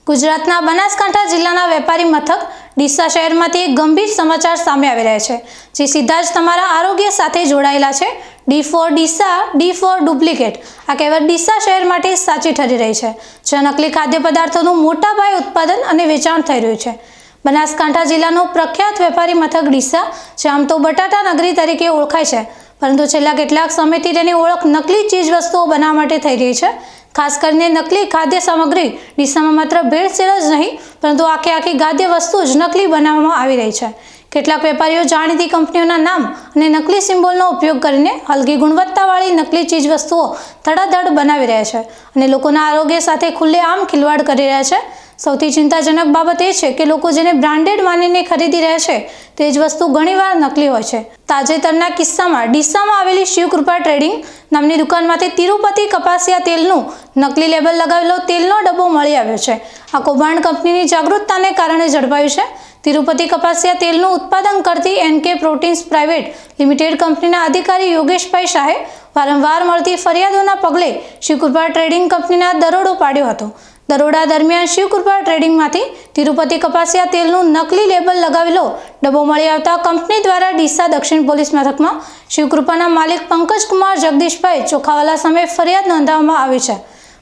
ગુજરાતના બનાસકાંઠા જિલ્લાના વેપારી મથક ડીસા શહેરમાંથી એક ગંભીર સમાચાર સામે આવી રહ્યા છે, જે સીધા જ તમારા આરોગ્ય સાથે જોડાયેલા છે। D4 ડીસા, D4 ડુપ્લિકેટ આ કહેવત ડીસા શહેર માટે સાચી ઠરી રહી છે, જ્યાં નકલી ખાદ્ય પદાર્થોનું મોટા પાયે ઉત્પાદન અને વેચાણ થઈ રહ્યું છે। બનાસકાંઠા જિલ્લાનું પ્રખ્યાત વેપારી મથક ડીસા, જે આમ તો બટાટા નગરી તરીકે ઓળખાય છે, પરંતુ છેલ્લા કેટલાક સમયથી તેની ઓળખ નકલી ચીજ વસ્તુઓ બનાવવા માટે થઈ રહી છે। ખાસ કરીને નકલી ખાદ્ય સામગ્રી ડીસામાં માત્ર ભેળસેળ જ નહીં, પરંતુ આખી ખાદ્ય વસ્તુ જ નકલી બનાવવામાં આવી રહી છે। કેટલાક વેપારીઓ જાણીતી કંપનીઓના નામ અને નકલી સિમ્બોલનો ઉપયોગ કરીને હલકી ગુણવત્તાવાળી નકલી ચીજ વસ્તુઓ ધડાધડ બનાવી રહ્યા છે અને લોકોના આરોગ્ય સાથે ખુલ્લેઆમ ખિલવાડ કરી રહ્યા છે। સૌથી ચિંતાજનક બાબત એ છે કે લોકો જેને બ્રાન્ડેડ માનીને ખરીદી રહ્યા છે, તે જ વસ્તુ ઘણીવાર નકલી હોય છે। તાજેતરના કિસ્સામાં ડીસામાં આવેલી શિવકૃપા ટ્રેડિંગ નામની દુકાનમાંથી તિરુપતિ કપાસિયા તેલનું નકલી લેબલ લગાવેલો તેલનો ડબ્બો મળી આવ્યો છે। આ કૌભાંડ કંપનીની જાગૃતતાને કારણે ઝડપાયું છે। તિરુપતિ કપાસિયા તેલનું ઉત્પાદન કરતી NK પ્રોટીન્સ પ્રાઇવેટ લિમિટેડ કંપનીના અધિકારી યોગેશભાઈ શાહે વારંવાર મળતી ફરિયાદોના પગલે શિવકૃપા ટ્રેડિંગ કંપનીના દરોડો પાડ્યો હતો। દરોડા દરમિયાન શિવકૃપા ટ્રેડિંગમાંથી તિરુપતિ કપાસિયા તેલનું નકલી લેબલ લગાવેલો ડબ્બો મળી આવતા કંપની દ્વારા ડીસા દક્ષિણ પોલીસ મથકમાં શિવકૃપાના માલિક પંકજકુમાર જગદીશભાઈ ચોખાવાલા સામે ફરિયાદ નોંધાવવામાં આવી છે।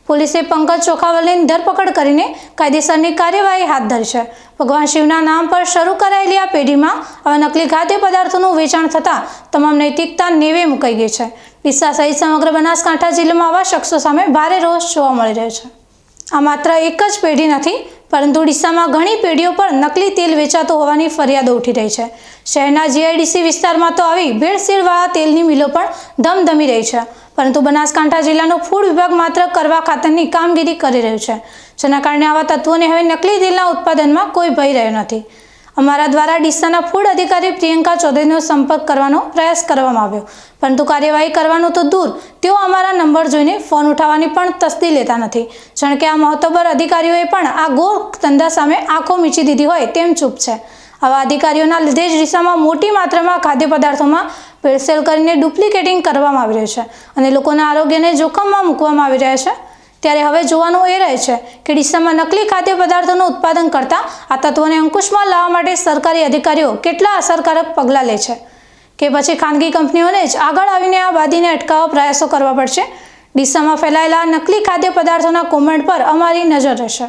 પોલીસે પંકજ ચોખાવાલાની ધરપકડ કરીને કાયદેસરની કાર્યવાહી હાથ ધરી છે। ભગવાન શિવના નામ પર શરૂ કરાયેલી આ પેઢીમાં આવા નકલી ખાદ્ય પદાર્થોનું વેચાણ થતાં તમામ નૈતિકતા નેવે મુકાઈ ગઈ છે। ડીસા સહિત સમગ્ર બનાસકાંઠા જિલ્લામાં આવા શખ્સો સામે ભારે રોષ જોવા મળી રહ્યો છે। આ માત્ર એક જ પેઢી નથી, પરંતુ ડીસામાં ઘણી પેઢીઓ પર નકલી તેલ વેચાતો હોવાની ફરિયાદો ઉઠી રહી છે। શહેરના GIDC વિસ્તારમાં તો આવી ભેળસેળવાળા તેલની મિલો પણ ધમધમી રહી છે, પરંતુ બનાસકાંઠા જિલ્લાનો ફૂડ વિભાગ માત્ર કરવા ખાતરની કામગીરી કરી રહ્યું છે, જેના કારણે આવા તત્વોને હવે નકલી તેલના ઉત્પાદનમાં કોઈ ભય રહ્યો નથી। અમારા દ્વારા ડીસાના ફૂડ અધિકારી પ્રિયંકા ચૌધરીનો સંપર્ક કરવાનો પ્રયાસ કરવામાં આવ્યો, પરંતુ કાર્યવાહી કરવાનું તો દૂર, તેઓ અમારા નંબર જોઈને ફોન ઉઠાવવાની પણ તસ્દી લેતા નથી। જાણે કે આ મહત્વબર અધિકારીઓએ પણ આ ગોળ ધંધા સામે આંખો મીચી દીધી હોય તેમ ચૂપ છે। આવા અધિકારીઓના લીધે જ ડીસામાં મોટી માત્રામાં ખાદ્ય પદાર્થોમાં ભેળસેળ કરીને ડુપ્લિકેટિંગ કરવામાં આવી રહ્યું છે અને લોકોના આરોગ્યને જોખમમાં મૂકવામાં આવી રહ્યા છે। ત્યારે હવે જોવાનું એ રહે છે કે ડીસામાં નકલી ખાદ્ય પદાર્થોનું ઉત્પાદન કરતા આ તત્વોને અંકુશમાં લાવવા માટે સરકારી અધિકારીઓ કેટલા અસરકારક પગલાં લે છે, કે પછી ખાનગી કંપનીઓને જ આગળ આવીને આ બાદીને અટકાવવા પ્રયાસો કરવા પડશે। ડીસામાં ફેલાયેલા નકલી ખાદ્ય પદાર્થોના કોમેન્ટ પર અમારી નજર રહેશે।